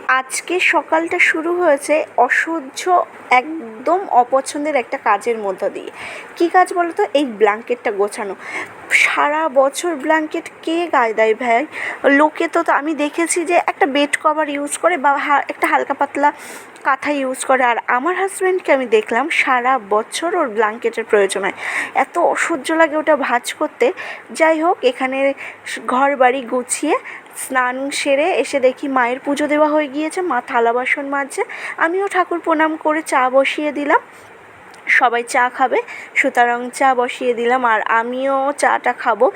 আজকে সকালটা শুরু হয়েছে অসহ্য একদম অপছন্দের একটা কাজের মধ্য দিয়ে। কী কাজ বলো তো? এই ব্ল্যাঙ্কেটটা গোছানো। সারা বছর ব্ল্যাঙ্কেট কে গায়ে দেয় ভাই? লোকে তো আমি দেখেছি যে একটা বেড কভার ইউজ করে বা একটা হালকা পাতলা কাঁথা ইউজ করে, আর আমার হাজব্যান্ডকে আমি দেখলাম সারা বছর ওর ব্ল্যাঙ্কেটের প্রয়োজন হয়। এত অসহ্য লাগে ওটা ভাঁজ করতে। যাই হোক, এখানে ঘর বাড়ি গুছিয়ে স্নান সেরে এসে দেখি মায়ের পুজো দেওয়া হয়ে গিয়েছে, মা থালা বাসন মাজছে। আমিও ঠাকুর প্রণাম করে চা বসিয়ে দিলাম। সবাই চা খাবে, সুতরাং চা বসিয়ে দিলাম আর আমিও চাটা খাবো।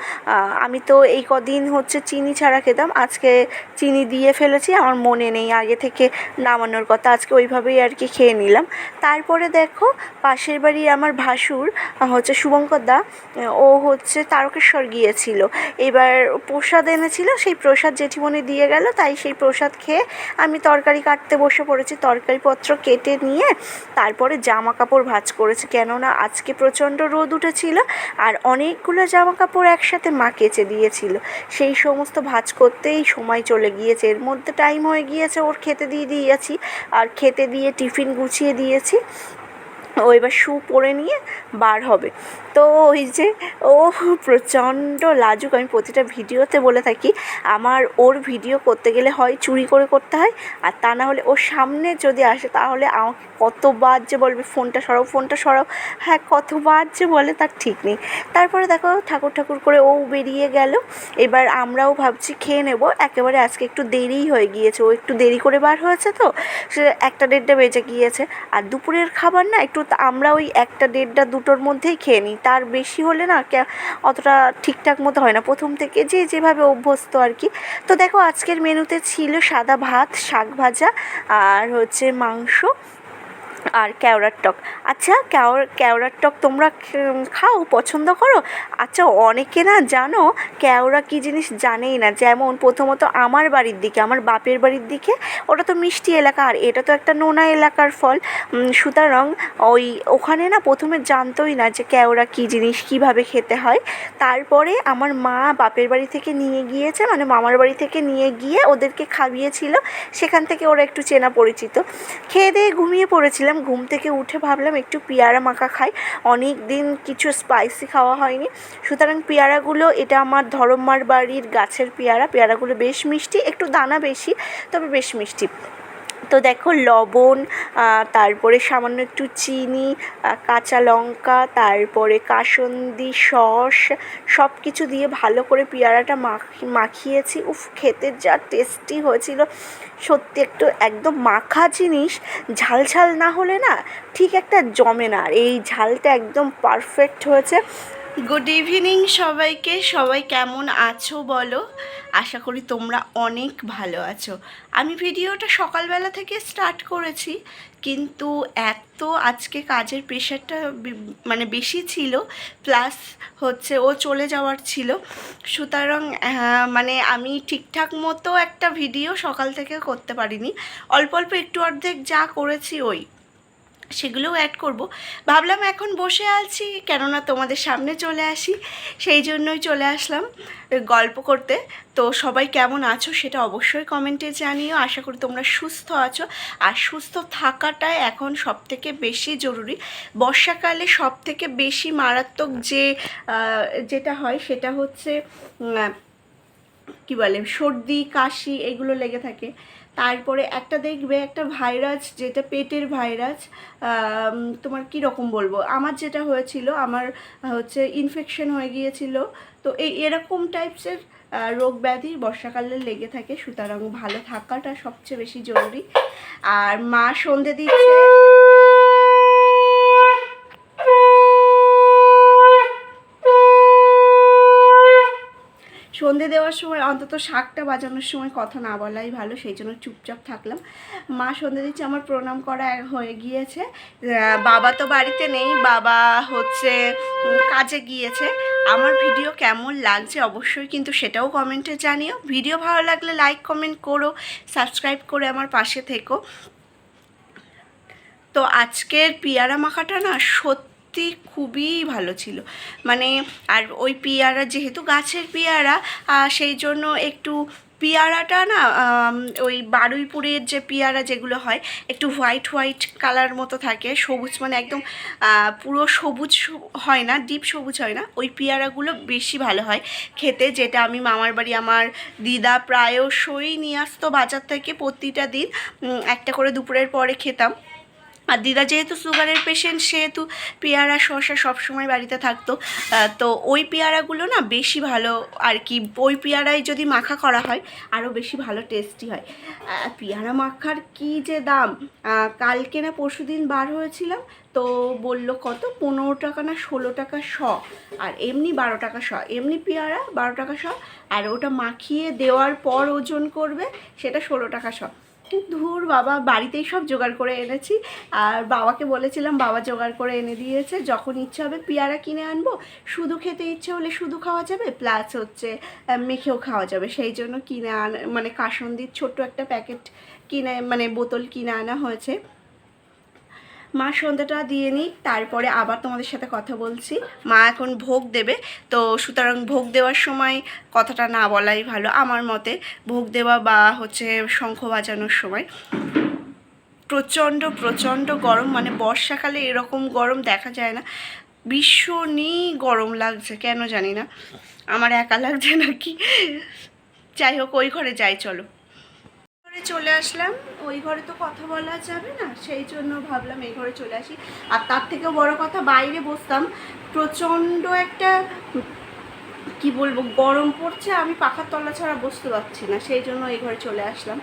আমি তো এই কদিন হচ্ছে চিনি ছাড়া খেতাম, আজকে চিনি দিয়ে ফেলেছি, আমার মনে নেই আগে থেকে নামানোর কথা, আজকে ওইভাবেই আর কি খেয়ে নিলাম। তারপরে দেখো, পাশের বাড়ি আমার ভাসুর হচ্ছে শুভঙ্কর দা, ও হচ্ছে তারকেশ্বর গিয়েছিল, এবার প্রসাদ এনেছিল, সেই প্রসাদ জেঠিমণি দিয়ে গেল, তাই সেই প্রসাদ খেয়ে আমি তরকারি কাটতে বসে পড়েছি। তরকারিপত্র কেটে নিয়ে তারপরে জামা কাপড় ভাঁজ করেছি, কেননা আজকে প্রচণ্ড রোদ উঠেছিল আর অনেকগুলো জামা কাপড় একসাথে মা কেচে দিয়েছিল, সেই সমস্ত ভাঁজ করতেই সময় চলে গিয়েছে। এর মধ্যে টাইম হয়ে গিয়েছে ওর খেতে দিয়ে দিয়েছি, আর খেতে দিয়ে টিফিন গুছিয়ে দিয়েছি। ও এবার শু পরে নিয়ে বার হবে। তো ওই যে ও প্রচণ্ড লাজুক, আমি প্রতিটা ভিডিওতে বলে থাকি আমার ওর ভিডিও করতে গেলে হয় চুরি করে করতে হয়, আর তা না হলে ওর সামনে যদি আসে তাহলে আমাকে কতবার যে বলবে ফোনটা সরাও, ফোনটা সরাও। হ্যাঁ, কতবার যে বলে তার ঠিক নেই। তারপরে দেখো ঠাকুর করে ও বেরিয়ে গেল। এবার আমরাও ভাবছি খেয়ে নেব, একেবারে আজকে একটু দেরিই হয়ে গিয়েছে, ও একটু দেরি করে বার হয়েছে, তো সে 1-1:30 বেজে গিয়েছে। আর দুপুরের খাবার না একটু আমরা ওই 1-1:30 2টোর মধ্যেই খেয়ে নিই, তার বেশি হলে না অতটা ঠিকঠাক মতো হয় না, প্রথম থেকে যেভাবে অভ্যস্ত আর কি। তো দেখো, আজকের মেনুতে ছিল সাদা ভাত, শাক ভাজা, আর হচ্ছে মাংস আর কেওড়ার টক। আচ্ছা, কেওড়ার টক তোমরা খাও, পছন্দ করো? আচ্ছা, অনেকে না জানো কেওড়া কী জিনিস জানেই না। যেমন প্রথমত আমার বাড়ির দিকে, আমার বাপের বাড়ির দিকে ওটা তো মিষ্টি এলাকা, আর এটা তো একটা নোনা এলাকার ফল, সুতরাং ওখানে না প্রথমে জানতোই না যে কেওড়া কী জিনিস, কীভাবে খেতে হয়। তারপরে আমার মা বাপের বাড়ি থেকে নিয়ে গিয়েছে, মানে মামার বাড়ি থেকে নিয়ে গিয়ে ওদেরকে খাইয়েছিল, সেখান থেকে ওরা একটু চেনা পরিচিত। খেয়ে দিয়ে ঘুমিয়ে পড়েছিলাম। ঘুম থেকে উঠে ভাবলাম একটু পেয়ারা মাখা খাই, অনেক দিন কিছু স্পাইসি খাওয়া হয়নি। সুতরাং পেয়ারাগুলো, এটা আমার ধরমমার বাড়ির গাছের পেয়ারাগুলো বেশ মিষ্টি, একটু দানা বেশি, তবে বেশ মিষ্টি। তো দেখো, লবণ, তারপরে সামান্য একটু চিনি, কাঁচা লঙ্কা, তারপরে কাসুন্দি সস, সব কিছু দিয়ে ভালো করে পেয়ারাটা মাখিয়েছি। উফ, খেতে যা টেস্টি হয়েছিল সত্যি, একদম মাখা জিনিস ঝাল ঝাল না হলে না ঠিক একটা জমে না, আর এই ঝালটা একদম পারফেক্ট হয়েছে। গুড ইভিনিং সবাইকে, সবাই কেমন আছো বলো? আশা করি তোমরা অনেক ভালো আছো। আমি ভিডিওটা সকালবেলা থেকে স্টার্ট করেছি, কিন্তু এত আজকে কাজের প্রেশারটা মানে বেশি ছিল, প্লাস হচ্ছে ও চলে যাওয়ার ছিল, সুতরাং মানে আমি ঠিকঠাক মতো একটা ভিডিও সকাল থেকে করতে পারিনি। অল্প অল্প একটু অর্ধেক যা করেছি সেগুলোও অ্যাড করব। ভাবলাম এখন বসে আছি, কেননা তোমাদের সামনে চলে আসি, সেই জন্যই চলে আসলাম গল্প করতে। তো সবাই কেমন আছো সেটা অবশ্যই কমেন্টে জানিও। আশা করি তোমরা সুস্থ আছো, আর সুস্থ থাকাটাই এখন সবথেকে বেশি জরুরি। বর্ষাকালে সবথেকে বেশি মারাত্মক যেটা হয় সেটা হচ্ছে কী বলে, সর্দি কাশি এগুলো লেগে থাকে। তারপরে একটা দেখবে একটা ভাইরাস, যেটা পেটের ভাইরাস, তোমার কী রকম বলবো, আমার যেটা হয়েছিল, আমার হচ্ছে ইনফেকশন হয়ে গিয়েছিল। তো এরকম টাইপসের রোগ ব্যাধি বর্ষাকালে লেগে থাকে, সুতরাং ভালো থাকাটা সবচেয়ে বেশি জরুরি। আর মা সন্ধে দিচ্ছে, সন্ধে দেওয়ার সময় অন্তত শাকটা বাজানোর সময় কথা না বলাই ভালো, সেই জন্য চুপচাপ থাকলাম। মা সন্ধে দিচ্ছে, আমার প্রণাম করা হয়ে গিয়েছে। বাবা তো বাড়িতে নেই, বাবা হচ্ছে কাজে গিয়েছে। আমার ভিডিও কেমন লাগছে অবশ্যই কিন্তু সেটাও কমেন্টে জানিও। ভিডিও ভালো লাগলে লাইক কমেন্ট করো, সাবস্ক্রাইব করে আমার পাশে থেকো। তো আজকের পেয়ারা মাখাটা না সত্যি খুবই ভালো ছিল, মানে আর ওই পেয়ারা যেহেতু গাছের পেয়ারা, সেই জন্য একটু পেয়ারাটা না ওই বারুইপুরের যে পেয়ারা যেগুলো হয় একটু হোয়াইট হোয়াইট কালার মতো থাকে, সবুজ মানে একদম পুরো সবুজ হয় না, ডিপ সবুজ হয় না, ওই পেয়ারাগুলো বেশি ভালো হয় খেতে, যেটা আমি মামার বাড়ি আমার দিদা প্রায়শই নিয়ে আসতো বাজার থেকে প্রতিটা দিন একটা করে দুপুরের পরে খেতাম। আর দিদা যেহেতু সুগারের পেশেন্ট সেহেতু পেয়ারা শসা সবসময় বাড়িতে থাকতো, তো ওই পেয়ারাগুলো না বেশি ভালো আর কি, ওই পেয়ারায় যদি মাখা করা হয় আরও বেশি ভালো টেস্টি হয়। পেয়ারা মাখার কি যে দাম, কালকে না পরশু দিন বার হয়েছিলাম তো বলল কত 15 টাকা না 16 টাকা শ, আর এমনি 12 টাকা শ, এমনি পেয়ারা 12 টাকা শ, আর ওটা মাখিয়ে দেওয়ার পর ওজন করবে সেটা 16 টাকা শ। ধুর বাবা, বাড়িতেই সব জোগাড় করে এনেছি, আর বাবাকে বলেছিলাম, বাবা জোগাড় করে এনে দিয়েছে, যখন ইচ্ছে হবে পেয়ারা কিনে আনবো, শুধু খেতে ইচ্ছে হলে শুধু খাওয়া যাবে, প্লাস হচ্ছে মেখেও খাওয়া যাবে, সেই জন্য কিনে মানে কাসন্দির ছোট্ট একটা প্যাকেট কিনে মানে বোতল কিনে আনা হয়েছে। মা সন্ধ্যাটা দিয়ে নিই, তারপরে আবার তোমাদের সাথে কথা বলছি। মা এখন ভোগ দেবে, তো সুতরাং ভোগ দেওয়ার সময় কথাটা না বলাই ভালো আমার মতে, ভোগ দেওয়া বা হচ্ছে শঙ্খ বাজানোর সময়। প্রচণ্ড প্রচণ্ড গরম, মানে বর্ষাকালে এরকম গরম দেখা যায় না, ভীষণই গরম লাগছে, কেন জানি না, আমার একা লাগছে নাকি। যাই হোক, ওই ঘরে যাই, চলো। চলে আসলাম, ওই ঘরে তো কথা বলা যাবে না, সেই জন্য ভাবলাম এই ঘরে চলে আসি। আর তার থেকেও বড় কথা, বাইরে বসতাম, প্রচণ্ড একটা কি বলবো গরম পড়ছে, আমি পাখার তলা ছাড়া বসতে পারছি না, সেই জন্য এই ঘরে চলে আসলাম।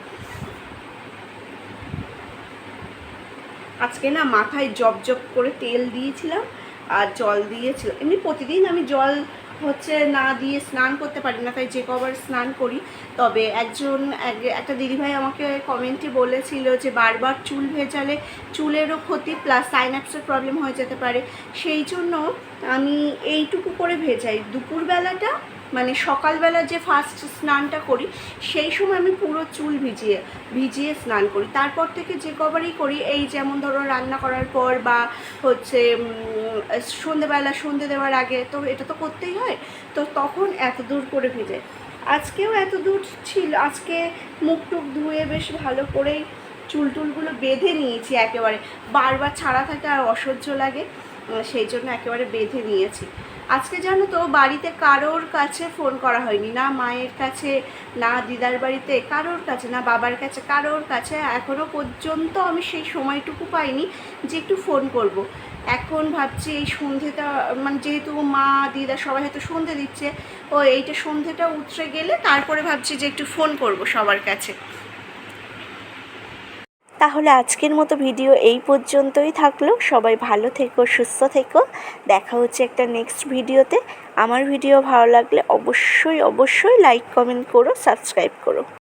আজকে না মাথায় জব করে তেল দিয়েছিলাম আর জল দিয়েছিলাম, এমনি প্রতিদিন আমি জল হচ্ছে না দিয়ে স্নান করতে পারি না, তাই যে কবার স্নান করি। তবে একটা দিদিভাই আমাকে কমেন্টে বলেছিল যে বারবার চুল ভেজালে চুলেরও ক্ষতি, প্লাস সাইনাপসের প্রবলেম হয়ে যেতে পারে, সেই জন্য আমি এইটুকু করে ভেজাই। দুপুরবেলাটা মানে সকালবেলা যে ফার্স্ট স্নানটা করি সেই সময় আমি পুরো চুল ভিজিয়ে স্নান করি, তারপর থেকে যে কবারই করি, এই যেমন ধরো রান্না করার পর বা হচ্ছে সন্ধেবেলা সন্ধে দেওয়ার আগে, তো এটা তো করতেই হয়, তো তখন এত দূর করে ভিজাই। আজকেও এত দূর ছিল, আজকে মুখ টুক ধুয়ে বেশ ভালো করেই চুলটুলগুলো বেঁধে নিয়েছি, একেবারে বারবার ছাড়া থাকে আর অসহ্য লাগে, সেই জন্য একেবারে বেঁধে নিয়েছি। আজকে জানো তো বাড়িতে কারোর কাছে ফোন করা হয়নি, না মায়ের কাছে, না দিদার বাড়িতে কারোর কাছে, না বাবার কাছে, কারোর কাছে এখনও পর্যন্ত আমি সেই সময়টুকু পাইনি যে একটু ফোন করব। এখন ভাবছি এই সন্ধেটা মানে যেহেতু মা দিদা সবাই হয়তো সন্ধে দিচ্ছে, ও এইটা সন্ধেটা উতরে গেলে তারপরে ভাবছি যে একটু ফোন করব সবার কাছে। তাহলে আজকের মতো ভিডিও এই পর্যন্তই থাকলো, সবাই ভালো থেকো, সুস্থ থেকো, দেখা হচ্ছে একটা নেক্সট ভিডিওতে। আমার ভিডিও ভালো লাগলে অবশ্যই অবশ্যই লাইক কমেন্ট করো, সাবস্ক্রাইব করো।